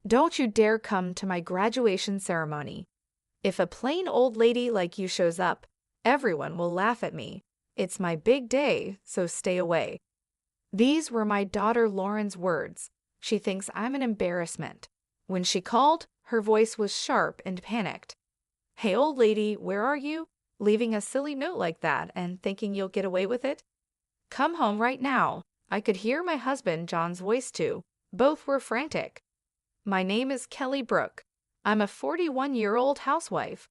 Don't you dare come to my graduation ceremony. If a plain old lady like you shows up, everyone will laugh at me. It's my big day, so stay away." These were my daughter Lauren's words. She thinks I'm an embarrassment. When she called, her voice was sharp and panicked. "Hey, old lady, where are you? Leaving a silly note like that and thinking you'll get away with it? Come home right now." I could hear my husband John's voice too. Both were frantic. "My name is Kelly Brooke. I'm a 41-year-old housewife.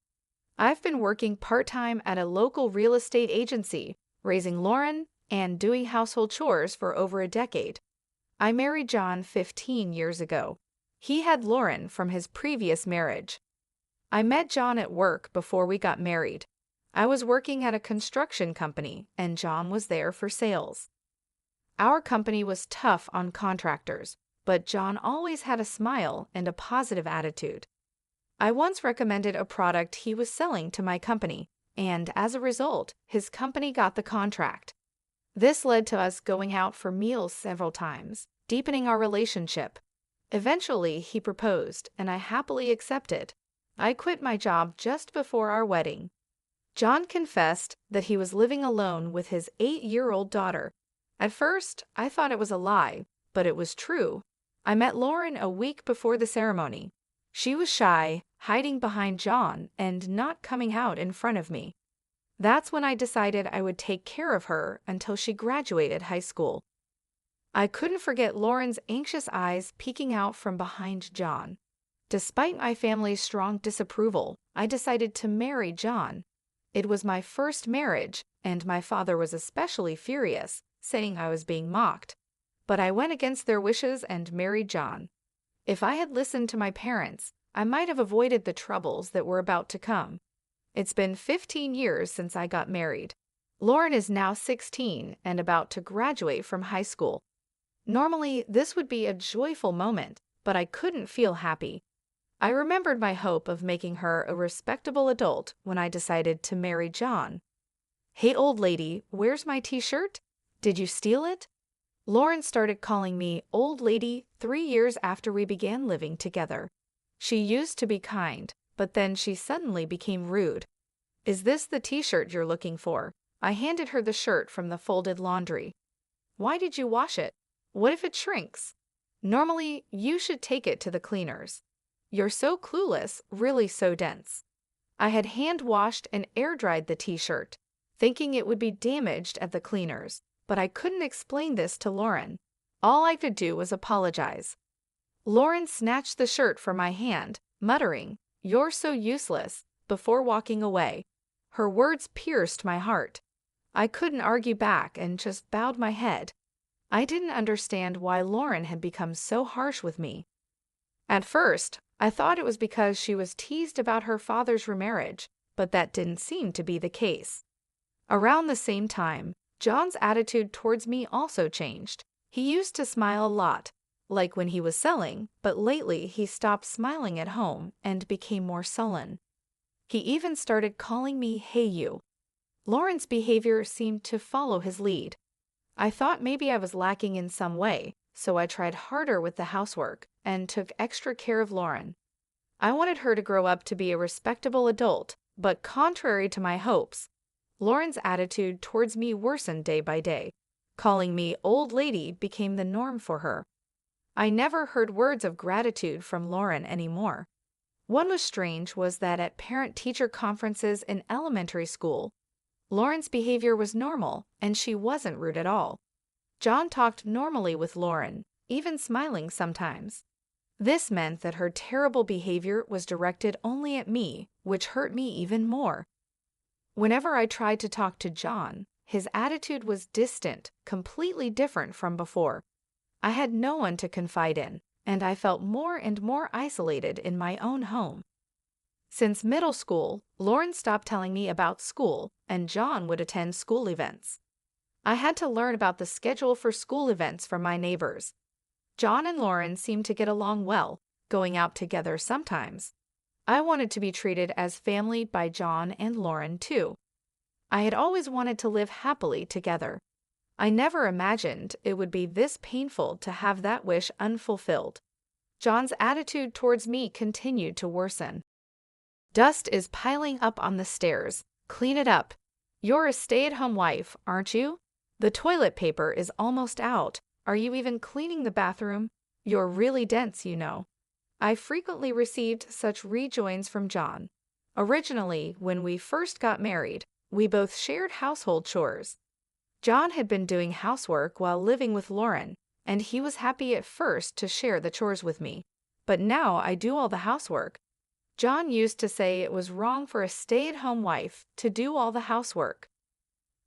I've been working part-time at a local real estate agency, raising Lauren and doing household chores for over a decade. I married John 15 years ago. He had Lauren from his previous marriage. I met John at work before we got married. I was working at a construction company, and John was there for sales. Our company was tough on contractors, but John always had a smile and a positive attitude. I once recommended a product he was selling to my company, and as a result, his company got the contract. This led to us going out for meals several times, deepening our relationship. Eventually, he proposed, and I happily accepted. I quit my job just before our wedding. John confessed that he was living alone with his 8-year-old daughter. At first, I thought it was a lie, but it was true. I met Lauren a week before the ceremony. She was shy, hiding behind John, and not coming out in front of me. That's when I decided I would take care of her until she graduated high school. I couldn't forget Lauren's anxious eyes peeking out from behind John. Despite my family's strong disapproval, I decided to marry John. It was my first marriage, and my father was especially furious, saying I was being mocked. But I went against their wishes and married John. If I had listened to my parents, I might have avoided the troubles that were about to come. It's been 15 years since I got married. Lauren is now 16 and about to graduate from high school. Normally, this would be a joyful moment, but I couldn't feel happy. I remembered my hope of making her a respectable adult when I decided to marry John. "Hey, old lady, where's my t-shirt? Did you steal it?" Lauren started calling me old lady 3 years after we began living together. She used to be kind, but then she suddenly became rude. "Is this the t-shirt you're looking for?" I handed her the shirt from the folded laundry. "Why did you wash it? What if it shrinks? Normally, you should take it to the cleaners. You're so clueless, really so dense." I had hand-washed and air-dried the t-shirt, thinking it would be damaged at the cleaners, but I couldn't explain this to Lauren. All I could do was apologize. Lauren snatched the shirt from my hand, muttering, "You're so useless," before walking away. Her words pierced my heart. I couldn't argue back and just bowed my head. I didn't understand why Lauren had become so harsh with me. At first, I thought it was because she was teased about her father's remarriage, but that didn't seem to be the case. Around the same time, John's attitude towards me also changed. He used to smile a lot, like when he was selling, but lately he stopped smiling at home and became more sullen. He even started calling me "Hey you." Lauren's behavior seemed to follow his lead. I thought maybe I was lacking in some way, so I tried harder with the housework and took extra care of Lauren. I wanted her to grow up to be a respectable adult, but contrary to my hopes, Lauren's attitude towards me worsened day by day. Calling me old lady became the norm for her. I never heard words of gratitude from Lauren anymore. What was strange was that at parent-teacher conferences in elementary school, Lauren's behavior was normal and she wasn't rude at all. John talked normally with Lauren, even smiling sometimes. This meant that her terrible behavior was directed only at me, which hurt me even more. Whenever I tried to talk to John, his attitude was distant, completely different from before. I had no one to confide in, and I felt more and more isolated in my own home. Since middle school, Lauren stopped telling me about school, and John would attend school events. I had to learn about the schedule for school events from my neighbors. John and Lauren seemed to get along well, going out together sometimes. I wanted to be treated as family by John and Lauren too. I had always wanted to live happily together. I never imagined it would be this painful to have that wish unfulfilled. John's attitude towards me continued to worsen. Dust is piling up on the stairs. Clean it up. You're a stay-at-home wife, aren't you? The toilet paper is almost out. Are you even cleaning the bathroom? You're really dense, you know. I frequently received such rejoins from John. Originally, when we first got married, we both shared household chores. John had been doing housework while living with Lauren, and he was happy at first to share the chores with me. But now I do all the housework. John used to say it was wrong for a stay-at-home wife to do all the housework.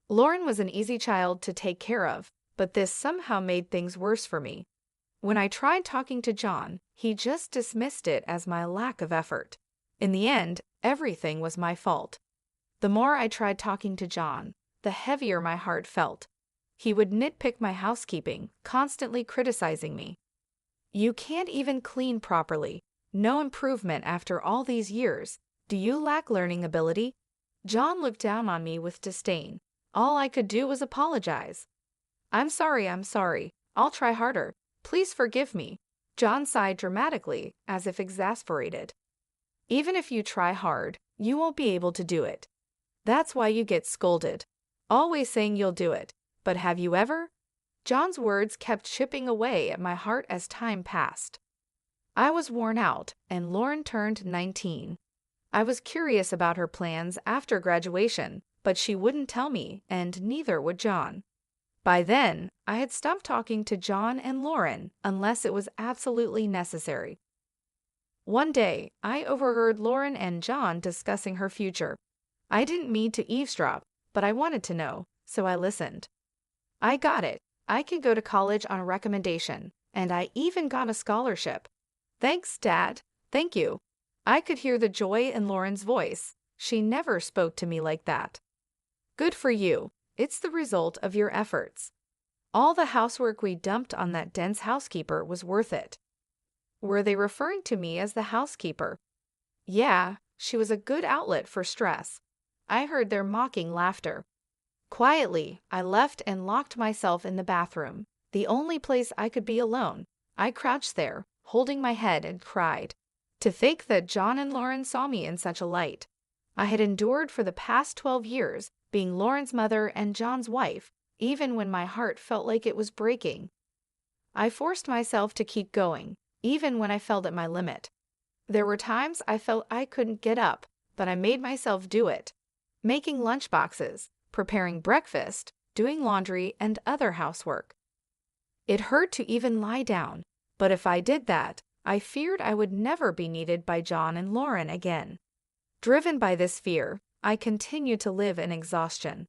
Lauren was an easy child to take care of, but this somehow made things worse for me. When I tried talking to John, he just dismissed it as my lack of effort. In the end, everything was my fault. The more I tried talking to John, the heavier my heart felt. He would nitpick my housekeeping, constantly criticizing me. You can't even clean properly. No improvement after all these years. Do you lack learning ability? John looked down on me with disdain. All I could do was apologize. I'm sorry. I'll try harder. Please forgive me. John sighed dramatically, as if exasperated. Even if you try hard, you won't be able to do it. That's why you get scolded. Always saying you'll do it. But have you ever? John's words kept chipping away at my heart as time passed. I was worn out, and Lauren turned 19. I was curious about her plans after graduation, but she wouldn't tell me, and neither would John. By then, I had stopped talking to John and Lauren unless it was absolutely necessary. One day, I overheard Lauren and John discussing her future. I didn't mean to eavesdrop, but I wanted to know, so I listened. I got it. I could go to college on a recommendation, and I even got a scholarship. Thanks, Dad. Thank you. I could hear the joy in Lauren's voice. She never spoke to me like that. Good for you. It's the result of your efforts. All the housework we dumped on that dense housekeeper was worth it. Were they referring to me as the housekeeper? Yeah, she was a good outlet for stress. I heard their mocking laughter. Quietly, I left and locked myself in the bathroom, the only place I could be alone. I crouched there, holding my head, and cried. To think that John and Lauren saw me in such a light. I had endured for the past 12 years, being Lauren's mother and John's wife, even when my heart felt like it was breaking. I forced myself to keep going, even when I felt at my limit. There were times I felt I couldn't get up, but I made myself do it. Making lunchboxes, preparing breakfast, doing laundry, and other housework. It hurt to even lie down, but if I did that, I feared I would never be needed by John and Lauren again. Driven by this fear, I continued to live in exhaustion.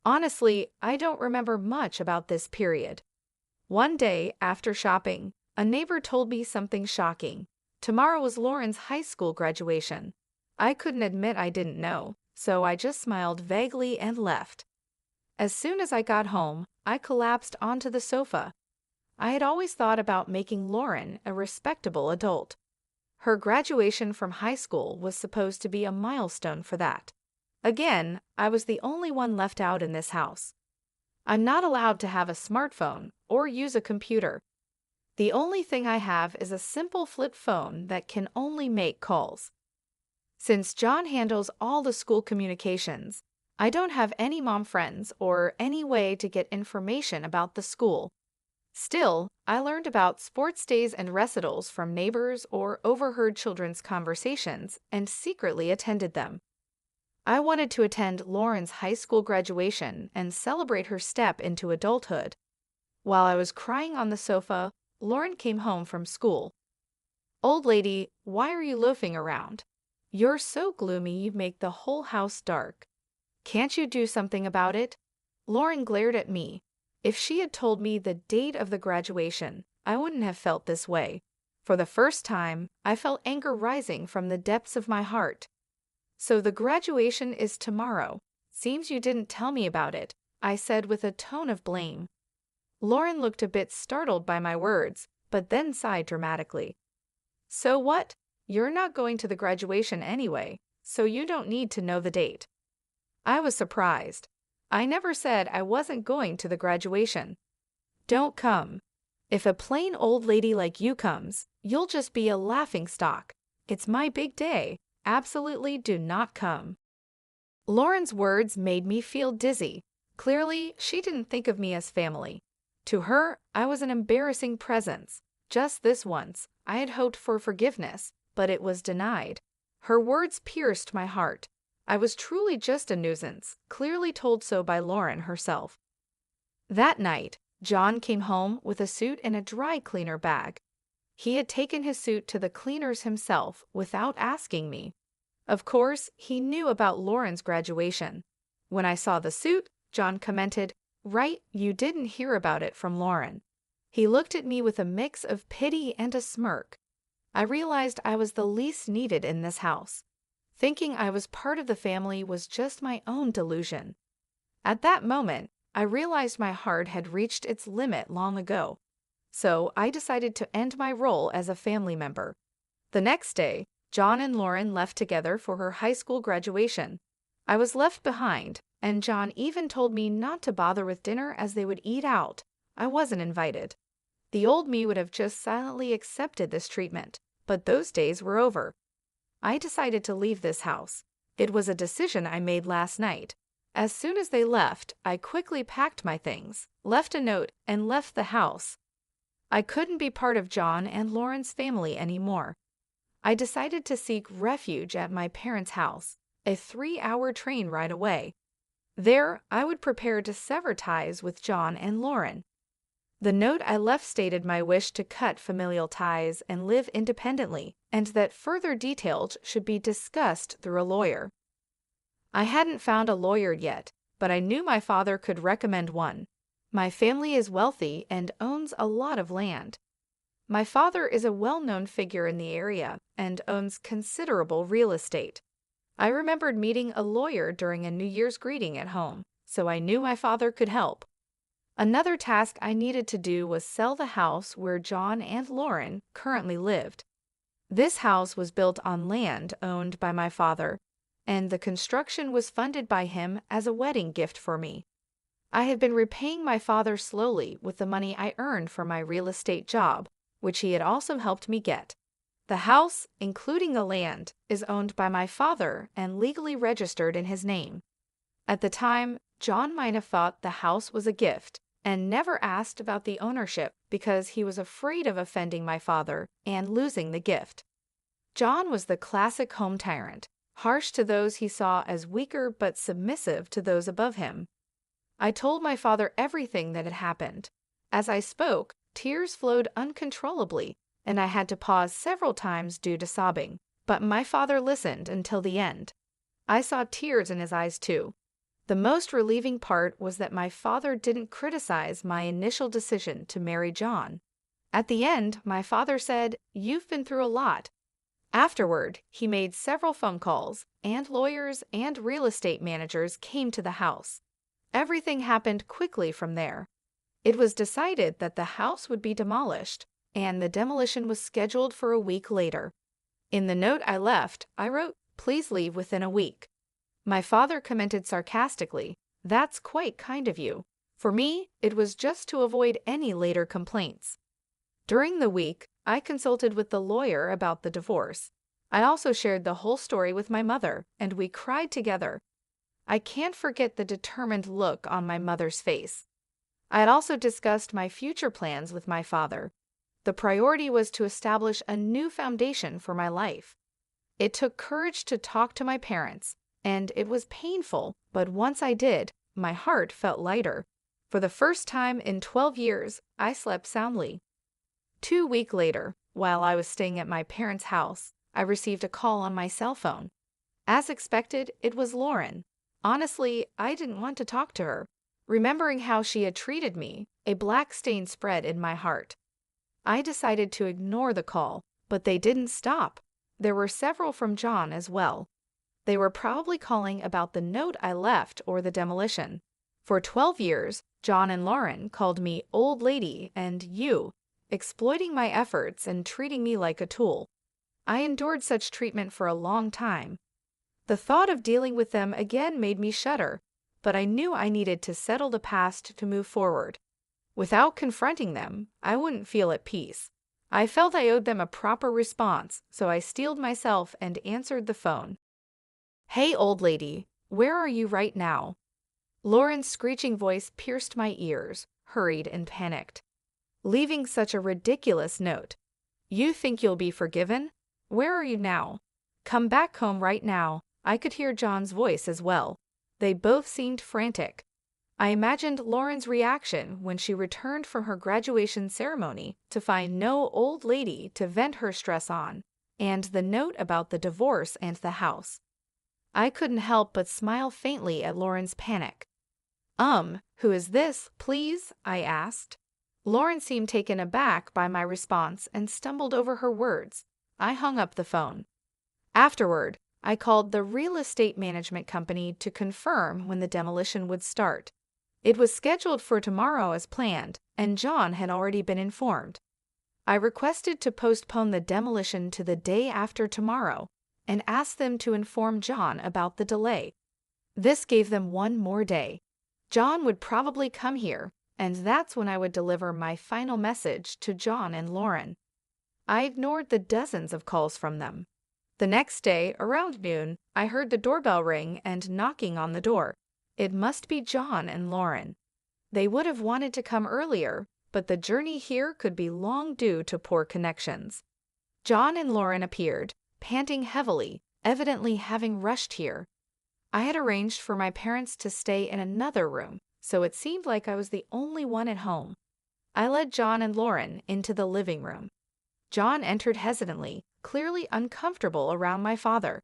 Honestly, I don't remember much about this period. One day, after shopping, a neighbor told me something shocking. Tomorrow was Lauren's high school graduation. I couldn't admit I didn't know, so I just smiled vaguely and left. As soon as I got home, I collapsed onto the sofa. I had always thought about making Lauren a respectable adult. Her graduation from high school was supposed to be a milestone for that. Again, I was the only one left out in this house. I'm not allowed to have a smartphone or use a computer. The only thing I have is a simple flip phone that can only make calls. Since John handles all the school communications, I don't have any mom friends or any way to get information about the school. Still, I learned about sports days and recitals from neighbors or overheard children's conversations and secretly attended them. I wanted to attend Lauren's high school graduation and celebrate her step into adulthood. While I was crying on the sofa, Lauren came home from school. Old lady, why are you loafing around? You're so gloomy you make the whole house dark. Can't you do something about it? Lauren glared at me. If she had told me the date of the graduation, I wouldn't have felt this way. For the first time, I felt anger rising from the depths of my heart. So the graduation is tomorrow. Seems you didn't tell me about it, I said with a tone of blame. Lauren looked a bit startled by my words, but then sighed dramatically. So what? You're not going to the graduation anyway, so you don't need to know the date. I was surprised. I never said I wasn't going to the graduation. Don't come. If a plain old lady like you comes, You'll just be a laughingstock. It's my big day. Absolutely do not come." Lauren's words made me feel dizzy. Clearly, she didn't think of me as family. To her, I was an embarrassing presence. Just this once, I had hoped for forgiveness, but it was denied. Her words pierced my heart. I was truly just a nuisance, clearly told so by Lauren herself. That night, John came home with a suit and a dry cleaner bag. He had taken his suit to the cleaners himself without asking me. Of course, he knew about Lauren's graduation. When I saw the suit, John commented, "Right, you didn't hear about it from Lauren." He looked at me with a mix of pity and a smirk. I realized I was the least needed in this house. Thinking I was part of the family was just my own delusion. At that moment, I realized my heart had reached its limit long ago. So I decided to end my role as a family member. The next day, John and Lauren left together for her high school graduation. I was left behind, and John even told me not to bother with dinner as they would eat out. I wasn't invited. The old me would have just silently accepted this treatment, but those days were over. I decided to leave this house. It was a decision I made last night. As soon as they left, I quickly packed my things, left a note, and left the house. I couldn't be part of John and Lauren's family anymore. I decided to seek refuge at my parents' house, a 3-hour train ride away. There, I would prepare to sever ties with John and Lauren. The note I left stated my wish to cut familial ties and live independently, and that further details should be discussed through a lawyer. I hadn't found a lawyer yet, but I knew my father could recommend one. My family is wealthy and owns a lot of land. My father is a well-known figure in the area and owns considerable real estate. I remembered meeting a lawyer during a New Year's greeting at home, so I knew my father could help. Another task I needed to do was sell the house where John and Lauren currently lived. This house was built on land owned by my father, and the construction was funded by him as a wedding gift for me. I had been repaying my father slowly with the money I earned from my real estate job, which he had also helped me get. The house, including the land, is owned by my father and legally registered in his name. At the time, John might have thought the house was a gift and never asked about the ownership because he was afraid of offending my father and losing the gift. John was the classic home tyrant, harsh to those he saw as weaker but submissive to those above him. I told my father everything that had happened. As I spoke, tears flowed uncontrollably, and I had to pause several times due to sobbing, but my father listened until the end. I saw tears in his eyes too. The most relieving part was that my father didn't criticize my initial decision to marry John. At the end, my father said, "You've been through a lot." Afterward, he made several phone calls, and lawyers and real estate managers came to the house. Everything happened quickly from there. It was decided that the house would be demolished, and the demolition was scheduled for a week later. In the note I left, I wrote, "Please leave within a week." My father commented sarcastically, "That's quite kind of you." For me, it was just to avoid any later complaints. During the week, I consulted with the lawyer about the divorce. I also shared the whole story with my mother, and we cried together. I can't forget the determined look on my mother's face. I had also discussed my future plans with my father. The priority was to establish a new foundation for my life. It took courage to talk to my parents, and it was painful, but once I did, my heart felt lighter. For the first time in 12 years, I slept soundly. 2 weeks later, while I was staying at my parents' house, I received a call on my cell phone. As expected, it was Lauren. Honestly, I didn't want to talk to her. Remembering how she had treated me, a black stain spread in my heart. I decided to ignore the call, but they didn't stop. There were several from John as well. They were probably calling about the note I left or the demolition. For 12 years, John and Lauren called me old lady and you, exploiting my efforts and treating me like a tool. I endured such treatment for a long time. The thought of dealing with them again made me shudder, but I knew I needed to settle the past to move forward. Without confronting them, I wouldn't feel at peace. I felt I owed them a proper response, so I steeled myself and answered the phone. "Hey, old lady, where are you right now?" Lauren's screeching voice pierced my ears, hurried and panicked. "Leaving such a ridiculous note. You think you'll be forgiven? Where are you now? Come back home right now." I could hear John's voice as well. They both seemed frantic. I imagined Lauren's reaction when she returned from her graduation ceremony to find no old lady to vent her stress on, and the note about the divorce and the house. I couldn't help but smile faintly at Lauren's panic. Who is this, please?" I asked. Lauren seemed taken aback by my response and stumbled over her words. I hung up the phone. Afterward, I called the real estate management company to confirm when the demolition would start. It was scheduled for tomorrow as planned, and John had already been informed. I requested to postpone the demolition to the day after tomorrow and asked them to inform John about the delay. This gave them one more day. John would probably come here, and that's when I would deliver my final message to John and Lauren. I ignored the dozens of calls from them. The next day, around noon, I heard the doorbell ring and knocking on the door. It must be John and Lauren. They would have wanted to come earlier, but the journey here could be long due to poor connections. John and Lauren appeared, panting heavily, evidently having rushed here. I had arranged for my parents to stay in another room, so it seemed like I was the only one at home. I led John and Lauren into the living room. John entered hesitantly, clearly uncomfortable around my father.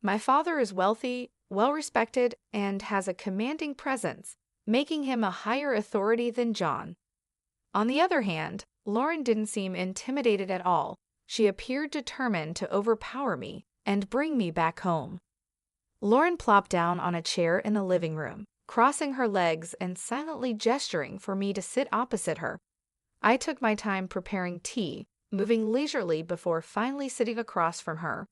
My father is wealthy, well-respected, and has a commanding presence, making him a higher authority than John. On the other hand, Lauren didn't seem intimidated at all. She appeared determined to overpower me and bring me back home. Lauren plopped down on a chair in the living room, crossing her legs and silently gesturing for me to sit opposite her. I took my time preparing tea, moving leisurely before finally sitting across from her.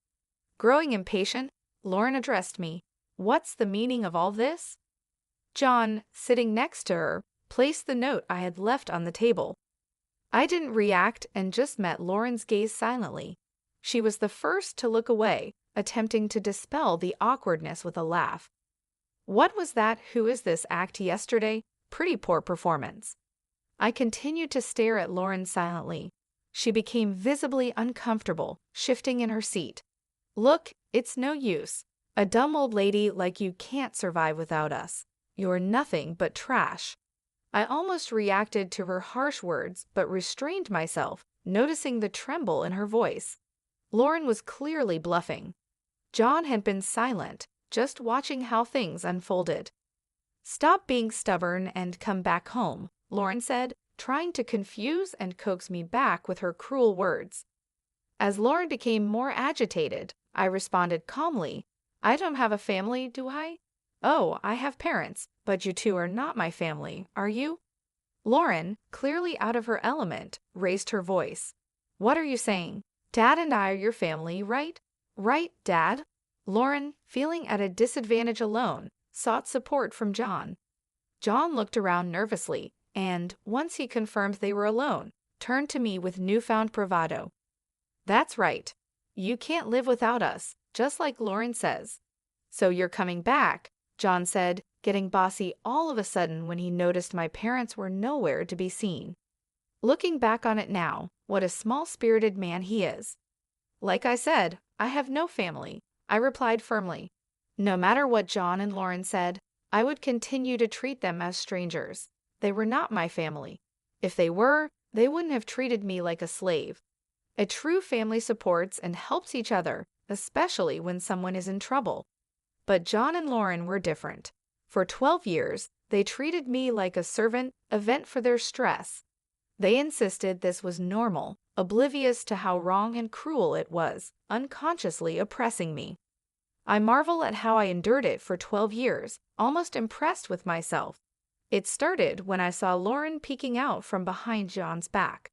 Growing impatient, Lauren addressed me. "What's the meaning of all this?" John, sitting next to her, placed the note I had left on the table. I didn't react and just met Lauren's gaze silently. She was the first to look away, attempting to dispel the awkwardness with a laugh. "What was that 'who is this' act yesterday? Pretty poor performance." I continued to stare at Lauren silently. She became visibly uncomfortable, shifting in her seat. "Look, it's no use. A dumb old lady like you can't survive without us. You're nothing but trash." I almost reacted to her harsh words, but restrained myself, noticing the tremble in her voice. Lauren was clearly bluffing. John had been silent, just watching how things unfolded. "Stop being stubborn and come back home," Lauren said, trying to confuse and coax me back with her cruel words. As Lauren became more agitated, I responded calmly, "I don't have a family, do I?" "Oh, I have parents, but you two are not my family, are you?" Lauren, clearly out of her element, raised her voice. "What are you saying? Dad and I are your family, right?" "Right, Dad?" Lauren, feeling at a disadvantage alone, sought support from John. John looked around nervously, and, once he confirmed they were alone, turned to me with newfound bravado. "That's right. You can't live without us, just like Lauren says." "So you're coming back," John said, getting bossy all of a sudden when he noticed my parents were nowhere to be seen. Looking back on it now, what a small-spirited man he is. "Like I said, I have no family," I replied firmly. No matter what John and Lauren said, I would continue to treat them as strangers. They were not my family. If they were, they wouldn't have treated me like a slave. A true family supports and helps each other, especially when someone is in trouble. But John and Lauren were different. For 12 years, they treated me like a servant, a vent for their stress. They insisted this was normal, oblivious to how wrong and cruel it was, unconsciously oppressing me. I marvel at how I endured it for 12 years, almost impressed with myself. It started when I saw Lauren peeking out from behind John's back.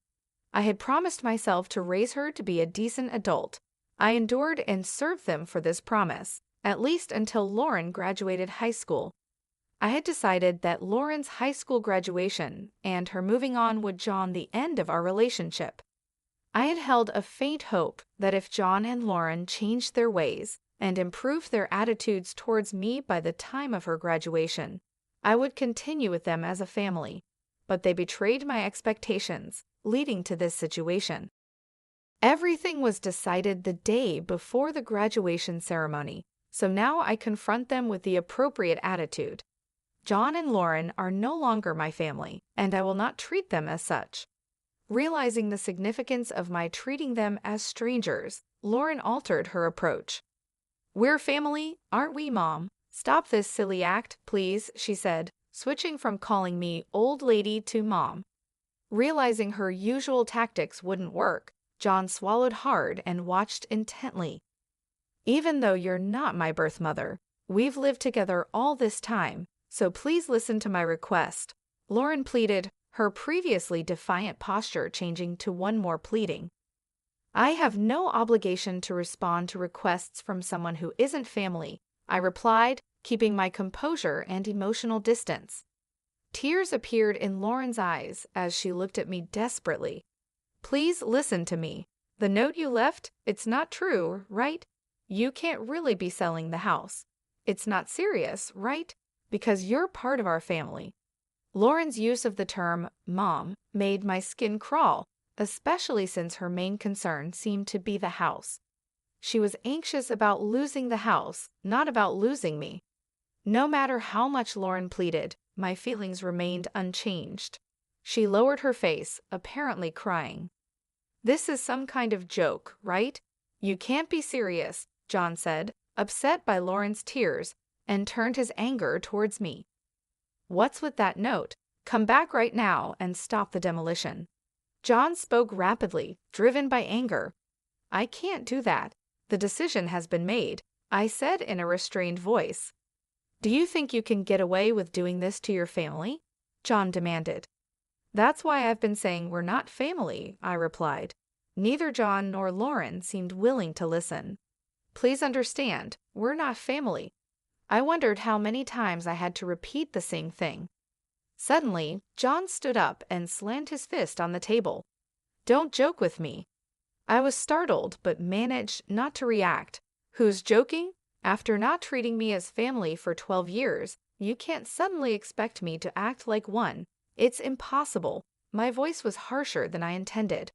I had promised myself to raise her to be a decent adult. I endured and served them for this promise, at least until Lauren graduated high school. I had decided that Lauren's high school graduation and her moving on would John the end of our relationship. I had held a faint hope that if John and Lauren changed their ways and improved their attitudes towards me by the time of her graduation, I would continue with them as a family. But they betrayed my expectations, leading to this situation. Everything was decided the day before the graduation ceremony, so now I confront them with the appropriate attitude. John and Lauren are no longer my family, and I will not treat them as such. Realizing the significance of my treating them as strangers, Lauren altered her approach. "We're family, aren't we, Mom? Stop this silly act, please," she said, switching from calling me old lady to Mom. Realizing her usual tactics wouldn't work, John swallowed hard and watched intently. "Even though you're not my birth mother, we've lived together all this time, so please listen to my request," Lauren pleaded, her previously defiant posture changing to one more pleading. "I have no obligation to respond to requests from someone who isn't family," I replied, keeping my composure and emotional distance. Tears appeared in Lauren's eyes as she looked at me desperately. "Please listen to me. The note you left, it's not true, right? You can't really be selling the house. It's not serious, right? Because you're part of our family." Lauren's use of the term "mom" made my skin crawl, especially since her main concern seemed to be the house. She was anxious about losing the house, not about losing me. No matter how much Lauren pleaded, my feelings remained unchanged. She lowered her face, apparently crying. "This is some kind of joke, right? You can't be serious," John said, upset by Lauren's tears, and turned his anger towards me. "What's with that note? Come back right now and stop the demolition." John spoke rapidly, driven by anger. "I can't do that. The decision has been made," I said in a restrained voice. "Do you think you can get away with doing this to your family?" John demanded. "That's why I've been saying we're not family," I replied. Neither John nor Lauren seemed willing to listen. "Please understand, we're not family." I wondered how many times I had to repeat the same thing. Suddenly, John stood up and slammed his fist on the table. "Don't joke with me." I was startled but managed not to react. "Who's joking? After not treating me as family for 12 years, you can't suddenly expect me to act like one. It's impossible." My voice was harsher than I intended.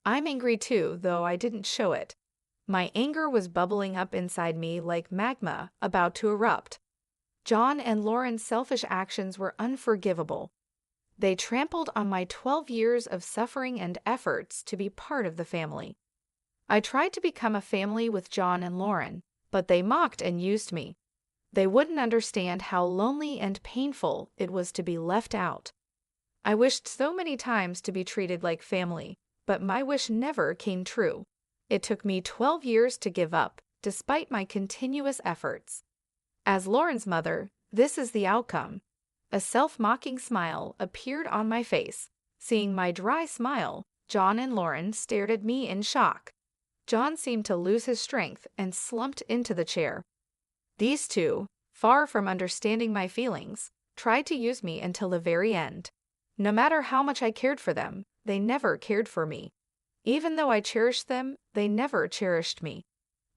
I'm angry too, though I didn't show it. My anger was bubbling up inside me like magma about to erupt. John and Lauren's selfish actions were unforgivable. They trampled on my 12 years of suffering and efforts to be part of the family. I tried to become a family with John and Lauren, but they mocked and used me. They wouldn't understand how lonely and painful it was to be left out. I wished so many times to be treated like family, but my wish never came true. It took me 12 years to give up, despite my continuous efforts. As Lauren's mother, this is the outcome. A self-mocking smile appeared on my face. Seeing my dry smile, John and Lauren stared at me in shock. John seemed to lose his strength and slumped into the chair. These two, far from understanding my feelings, tried to use me until the very end. No matter how much I cared for them, they never cared for me. Even though I cherished them, they never cherished me.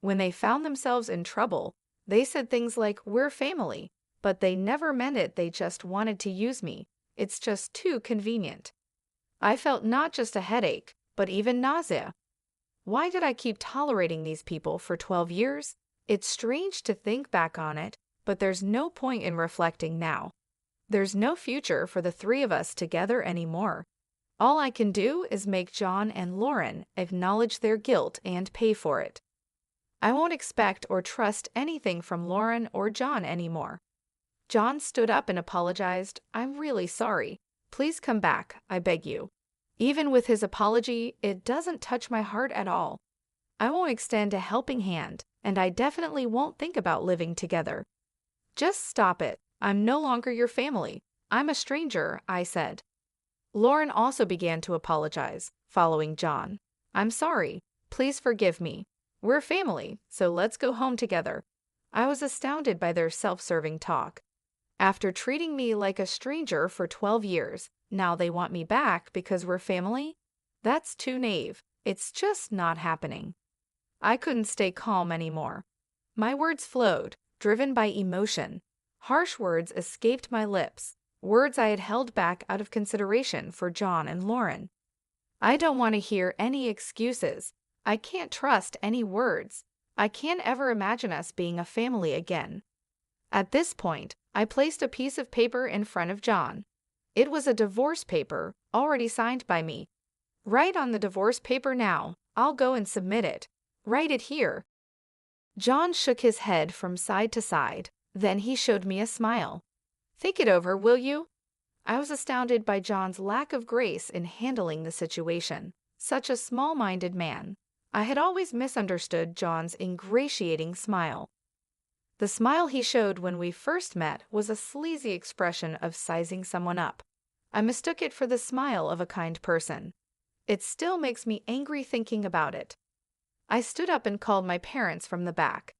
When they found themselves in trouble, they said things like, "We're family," but they never meant it. They just wanted to use me. It's just too convenient. I felt not just a headache, but even nausea. Why did I keep tolerating these people for 12 years? It's strange to think back on it, but there's no point in reflecting now. There's no future for the three of us together anymore. All I can do is make John and Lauren acknowledge their guilt and pay for it. I won't expect or trust anything from Lauren or John anymore. John stood up and apologized. "I'm really sorry. Please come back, I beg you." Even with his apology, it doesn't touch my heart at all. I won't extend a helping hand, and I definitely won't think about living together. "Just stop it. I'm no longer your family. I'm a stranger," I said. Lauren also began to apologize, following John. "I'm sorry. Please forgive me. We're family, so let's go home together." I was astounded by their self-serving talk. After treating me like a stranger for 12 years, now they want me back because we're family? That's too naive. It's just not happening. I couldn't stay calm anymore. My words flowed, driven by emotion. Harsh words escaped my lips, words I had held back out of consideration for John and Lauren. I don't want to hear any excuses. I can't trust any words. I can't ever imagine us being a family again. At this point, I placed a piece of paper in front of John. It was a divorce paper, already signed by me. Write on the divorce paper now. I'll go and submit it. Write it here. John shook his head from side to side. Then he showed me a smile. Think it over, will you? I was astounded by John's lack of grace in handling the situation. Such a small-minded man. I had always misunderstood John's ingratiating smile. The smile he showed when we first met was a sleazy expression of sizing someone up. I mistook it for the smile of a kind person. It still makes me angry thinking about it. I stood up and called my parents from the back.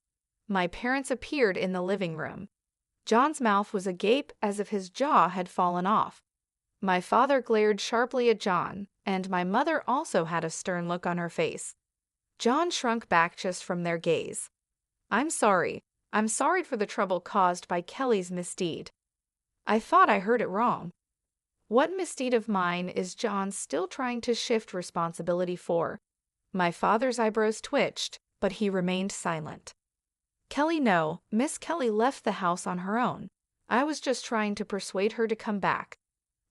My parents appeared in the living room. John's mouth was agape as if his jaw had fallen off. My father glared sharply at John, and my mother also had a stern look on her face. John shrunk back just from their gaze. I'm sorry. I'm sorry for the trouble caused by Kelly's misdeed. I thought I heard it wrong. What misdeed of mine is John still trying to shift responsibility for? My father's eyebrows twitched, but he remained silent. Kelly, no, Miss Kelly left the house on her own. I was just trying to persuade her to come back.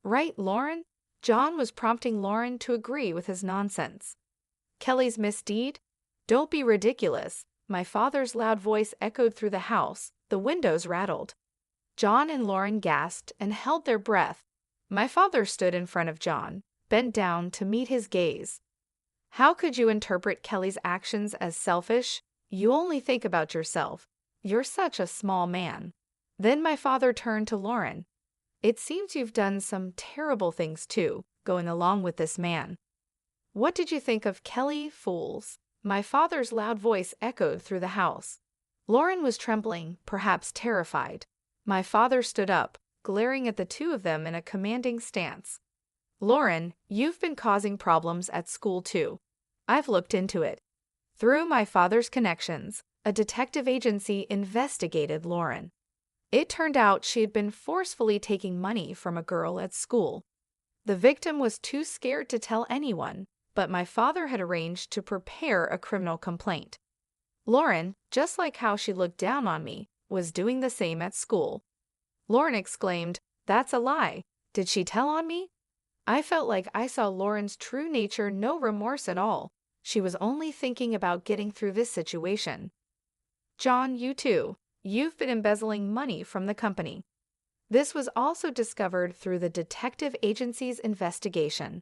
Right, Lauren? John was prompting Lauren to agree with his nonsense. Kelly's misdeed? Don't be ridiculous. My father's loud voice echoed through the house. The windows rattled. John and Lauren gasped and held their breath. My father stood in front of John, bent down to meet his gaze. How could you interpret Kelly's actions as selfish? You only think about yourself. You're such a small man. Then my father turned to Lauren. It seems you've done some terrible things too, going along with this man. What did you think of Kelly, fools? My father's loud voice echoed through the house. Lauren was trembling, perhaps terrified. My father stood up, glaring at the two of them in a commanding stance. Lauren, you've been causing problems at school too. I've looked into it. Through my father's connections, a detective agency investigated Lauren. It turned out she had been forcefully taking money from a girl at school. The victim was too scared to tell anyone, but my father had arranged to prepare a criminal complaint. Lauren, just like how she looked down on me, was doing the same at school. Lauren exclaimed, "That's a lie. Did she tell on me?" I felt like I saw Lauren's true nature, no remorse at all. She was only thinking about getting through this situation. John, you too. You've been embezzling money from the company. This was also discovered through the detective agency's investigation.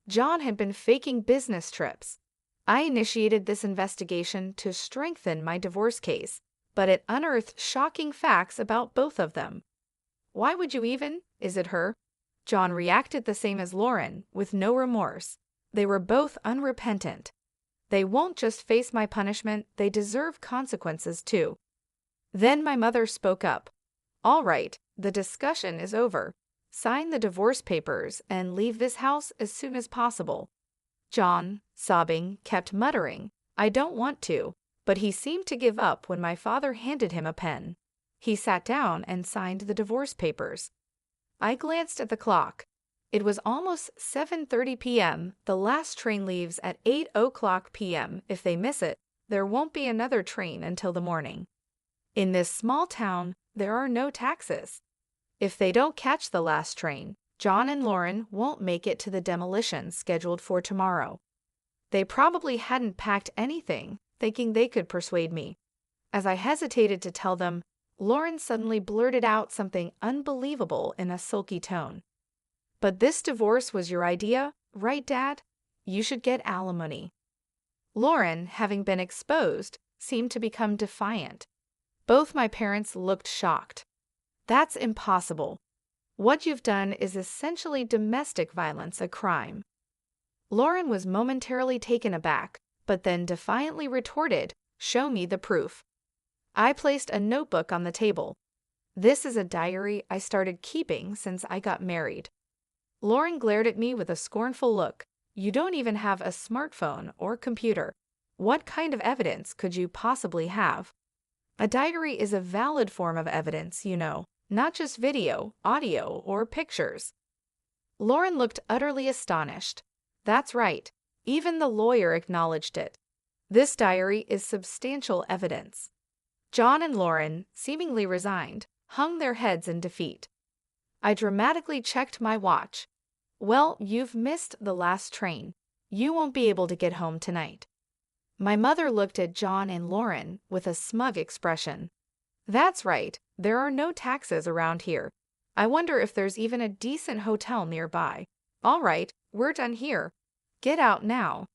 John had been faking business trips. I initiated this investigation to strengthen my divorce case, but it unearthed shocking facts about both of them. Why would you even? Is it her? John reacted the same as Lauren, with no remorse. They were both unrepentant. They won't just face my punishment, they deserve consequences too. Then my mother spoke up. All right, the discussion is over. Sign the divorce papers and leave this house as soon as possible. John, sobbing, kept muttering, I don't want to, but he seemed to give up when my father handed him a pen. He sat down and signed the divorce papers. I glanced at the clock. It was almost 7:30 p.m. The last train leaves at 8:00 p.m. If they miss it, there won't be another train until the morning. In this small town, there are no taxis. If they don't catch the last train, John and Lauren won't make it to the demolition scheduled for tomorrow. They probably hadn't packed anything, thinking they could persuade me. As I hesitated to tell them, Lauren suddenly blurted out something unbelievable in a sulky tone. But this divorce was your idea, right, Dad? You should get alimony. Lauren, having been exposed, seemed to become defiant. Both my parents looked shocked. That's impossible. What you've done is essentially domestic violence, a crime. Lauren was momentarily taken aback, but then defiantly retorted, Show me the proof. I placed a notebook on the table. This is a diary I started keeping since I got married. Lauren glared at me with a scornful look. You don't even have a smartphone or computer. What kind of evidence could you possibly have? A diary is a valid form of evidence, not just video, audio, or pictures. Lauren looked utterly astonished. That's right. Even the lawyer acknowledged it. This diary is substantial evidence. John and Lauren, seemingly resigned, hung their heads in defeat. I dramatically checked my watch. Well, you've missed the last train. You won't be able to get home tonight. My mother looked at John and Lauren with a smug expression. That's right, there are no taxis around here. I wonder if there's even a decent hotel nearby. All right, we're done here. Get out now.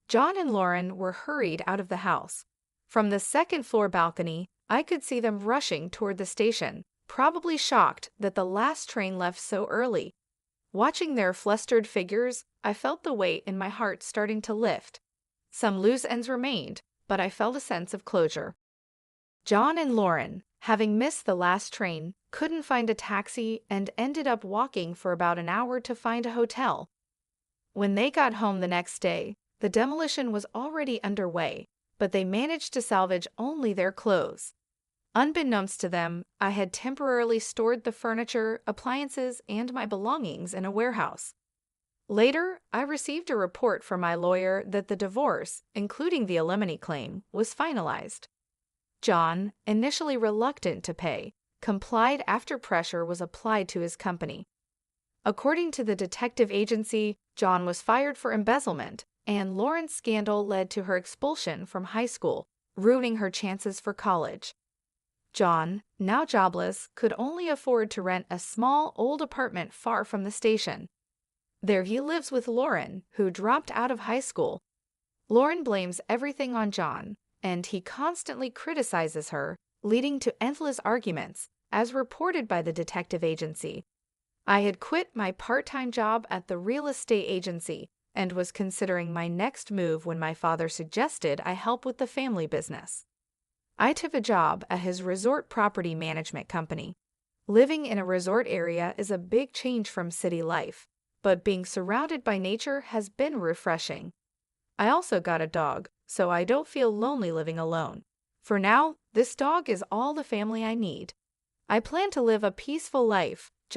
John and Lauren were hurried out of the house. From the second-floor balcony, I could see them rushing toward the station, probably shocked that the last train left so early. Watching their flustered figures, I felt the weight in my heart starting to lift. Some loose ends remained, but I felt a sense of closure. John and Lauren, having missed the last train, couldn't find a taxi and ended up walking for about an hour to find a hotel. When they got home the next day, the demolition was already underway, but they managed to salvage only their clothes. Unbeknownst to them, I had temporarily stored the furniture, appliances, and my belongings in a warehouse. Later, I received a report from my lawyer that the divorce, including the alimony claim, was finalized. John, initially reluctant to pay, complied after pressure was applied to his company. According to the detective agency, John was fired for embezzlement, and Lauren's scandal led to her expulsion from high school, ruining her chances for college. John, now jobless, could only afford to rent a small, old apartment far from the station. There he lives with Lauren, who dropped out of high school. Lauren blames everything on John, and he constantly criticizes her, leading to endless arguments, as reported by the detective agency. I had quit my part-time job at the real estate agency and was considering my next move when my father suggested I help with the family business. I took a job at his resort property management company. Living in a resort area is a big change from city life, but being surrounded by nature has been refreshing. I also got a dog, so I don't feel lonely living alone. For now, this dog is all the family I need. I plan to live a peaceful life,